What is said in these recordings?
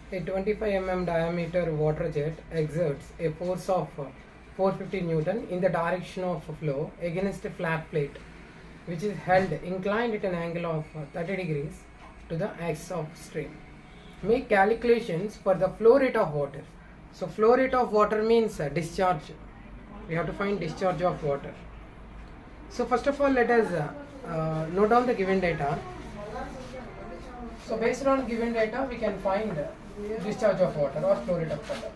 A 25 mm diameter water jet exerts a force of 450 Newton in the direction of flow against a flat plate which is held inclined at an angle of 30 degrees to the axis of stream. Make calculations for the flow rate of water. So flow rate of water means discharge. We have to find discharge of water. So first of all, let us note down the given data. So based on given data, we can find discharge of water or flow rate of water.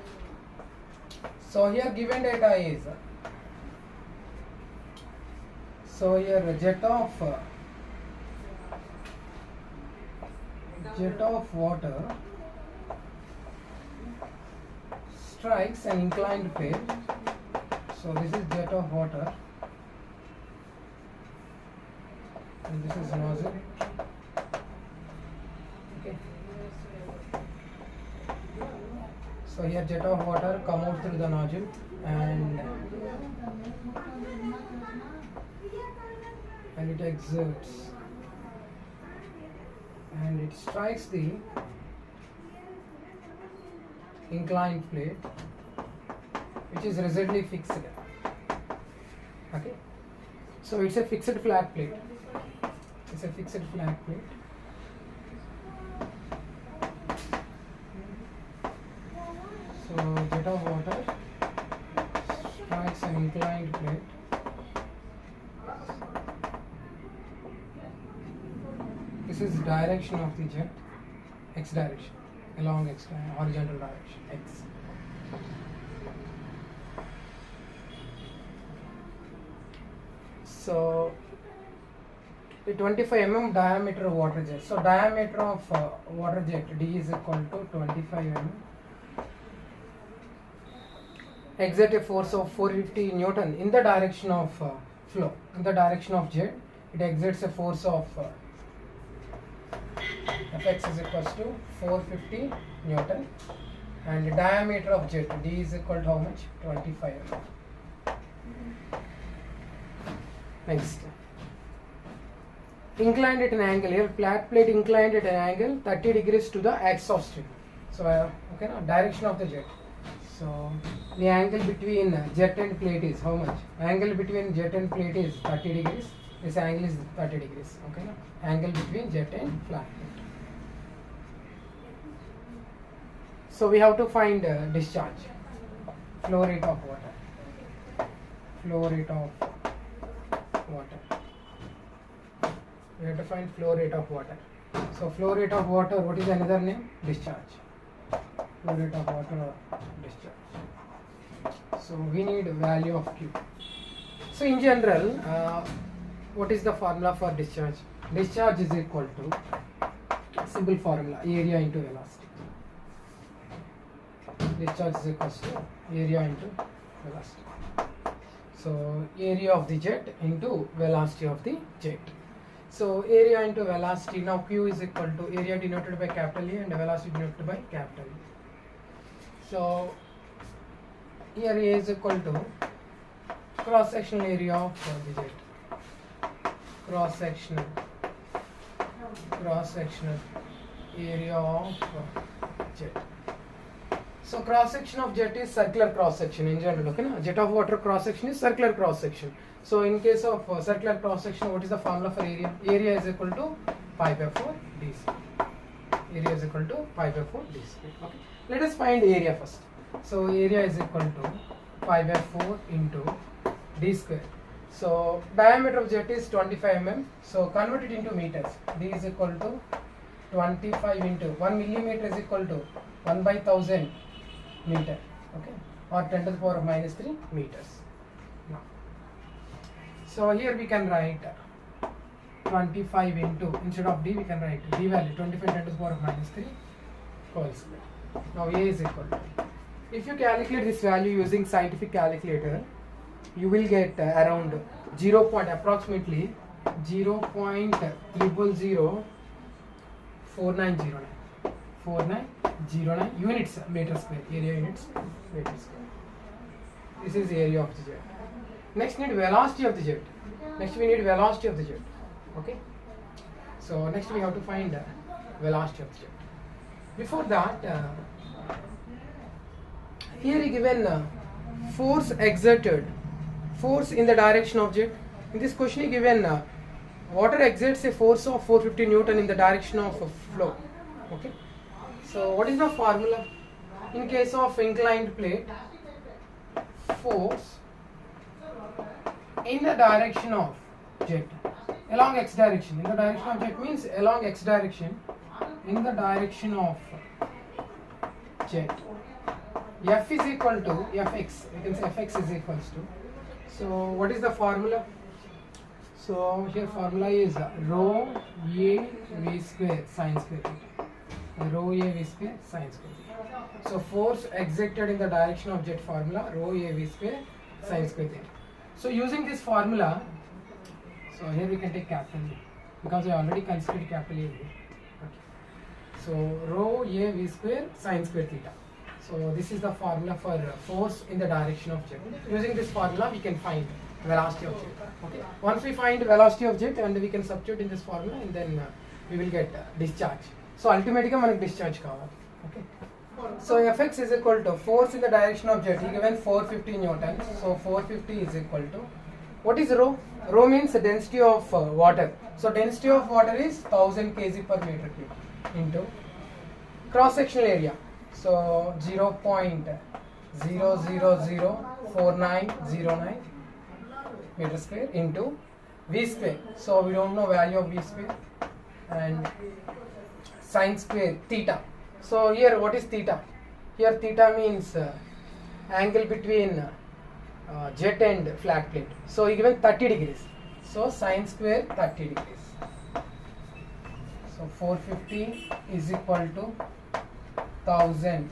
So here given data is, so here jet of water strikes an inclined plate. So this is jet of water and this is nozzle. Okay. So here jet of water come out through the nozzle and it exerts and it strikes the inclined plate which is rigidly fixed. Okay. So it's a fixed flat plate. It's a fixed flat plate. So jet of water strikes an inclined plate. This is direction of the jet, x direction, along x horizontal direction, x. So the 25 mm diameter water jet. So diameter of water jet D is equal to 25 mm. Exert a force of 450 Newton in the direction of flow. In the direction of jet, it exerts a force of Fx is equal to 450 Newton, and the diameter of jet D is equal to how much? 25 mm. Next, inclined at an angle. Here flat plate inclined at an angle 30 degrees to the axis of stream. So okay, now direction of the jet. So the angle between jet and plate is how much? Angle between jet and plate is 30 degrees. This angle is 30 degrees. Okay, now angle between jet and flat plate. So we have to find discharge, flow rate of water, flow rate of water. We have to find flow rate of water. So flow rate of water, what is another name? Discharge. Flow rate of water or discharge. So we need value of Q. So in general, what is the formula for discharge? Discharge is equal to simple formula, area into velocity. Discharge is equal to area into velocity. So area of the jet into velocity of the jet. So area into velocity, now Q is equal to area denoted by capital A and velocity denoted by capital E. So here A is equal to cross sectional area of the jet. Cross sectional area of jet. So cross section of jet is circular cross section in general. Okay, na? Jet of water cross section is circular cross section. So in case of circular cross section, what is the formula for area? Area is equal to pi by 4 dc. Area is equal to pi by 4 dc. Okay. Let us find area first. So area is equal to pi by 4 into d square. So diameter of jet is 25 mm. So convert it into meters. D is equal to 25 into 1 millimeter is equal to 1 by 1000 meter. Okay, or 10 to the power of minus 3 meters. Now, so here we can write 25 into, instead of d we can write d value 25 10 to the power of minus 3 whole square. Now A is equal to, if you calculate this value using scientific calculator, you will get around approximately 0.0004909 units meter square, area units meter square. This is the area of the jet. Next need velocity of the jet. Next we need velocity of the jet. Okay. So next we have to find velocity of the jet. Before that, here is given force exerted, force in the direction of jet. In this question is given water exerts a force of 450 Newton in the direction of flow. Okay. So what is the formula? In case of inclined plate, force in the direction of jet along x direction. In the direction of jet means along x direction. In the direction of jet, F is equal to Fx. We can say Fx is equals to. So what is the formula? So here formula is rho a v square sin square theta. Rho a v square sin square theta. So force exerted in the direction of jet formula rho a v square sin square theta. So using this formula, so here we can take capital A because we already considered capital A here. Okay. So rho a v square sin square theta. So this is the formula for force in the direction of jet. Using this formula we can find velocity of jet. Okay. Once we find velocity of jet and we can substitute in this formula, and then we will get discharge. So ultimately మనకు discharge కావాలి. Okay. So Fx is equal to force in the direction of jet. He given 450 newtons. So 450 is equal to, what is rho? Rho means the density of water. So density of water is 1000 kg per meter cube into cross sectional area. So 0.0004909 meter square into v square. So we don't know value of v square, and sin square theta. So here what is theta? Here theta means angle between jet and flat plate. So he given 30 degrees. So sin square 30 degrees. So 450 is equal to 1000.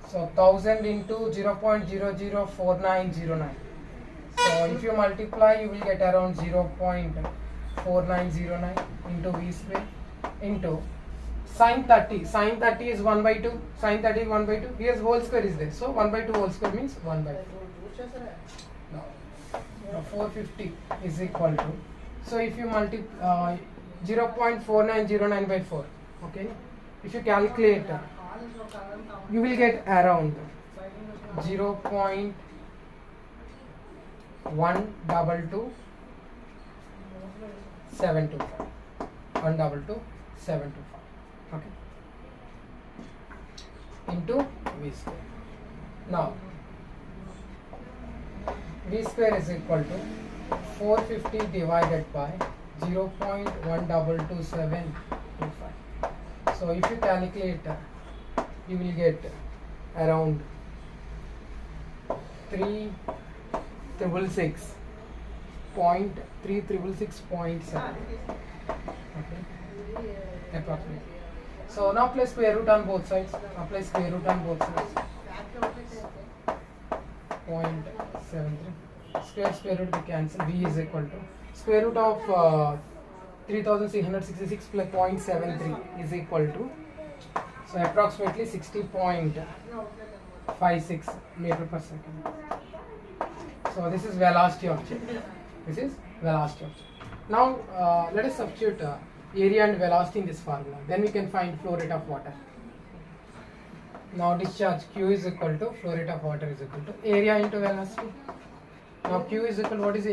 So 1000 into 0.004909. So if you multiply, you will get around 0.4909 into v square into sin 30. Sin 30 is 1 by 2. Sin 30 is 1 by 2. Here's whole square is there. So 1 by 2 whole square means 1 by 2. Now 450 is equal to, so if you multiply 0.4909 by 4, okay, if you calculate, you will get around 0.122 725. 122 725. Okay, into v square. Now v square is equal to 450 divided by 0.12275. So if you calculate, you will get around 3666.7. Okay, approximately. So now place square root on both sides. Apply square root on both sides. 0.73. Square root we cancel. V is equal to square root of 3666 plus 0.73 is equal to, so approximately 60.56 meter per second. So this is velocity of jet. This is velocity of jet. Now let us substitute area and velocity in this formula. Then we can find flow rate of water. Now discharge Q is equal to flow rate of water is equal to area into velocity. Now Q is equal, what is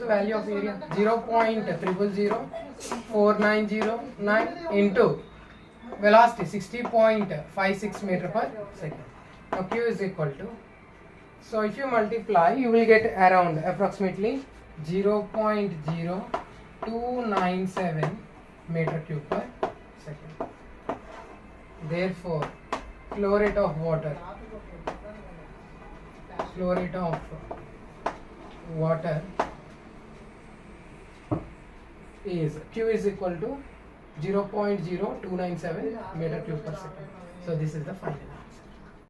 the value of area? 0.004909 into velocity 60.56 meter per second. Now Q is equal to, so if you multiply, you will get around approximately 0.0297 meter cube per second. Therefore flow rate of water is Q is equal to 0.0297 meter cube per second. So this is the final.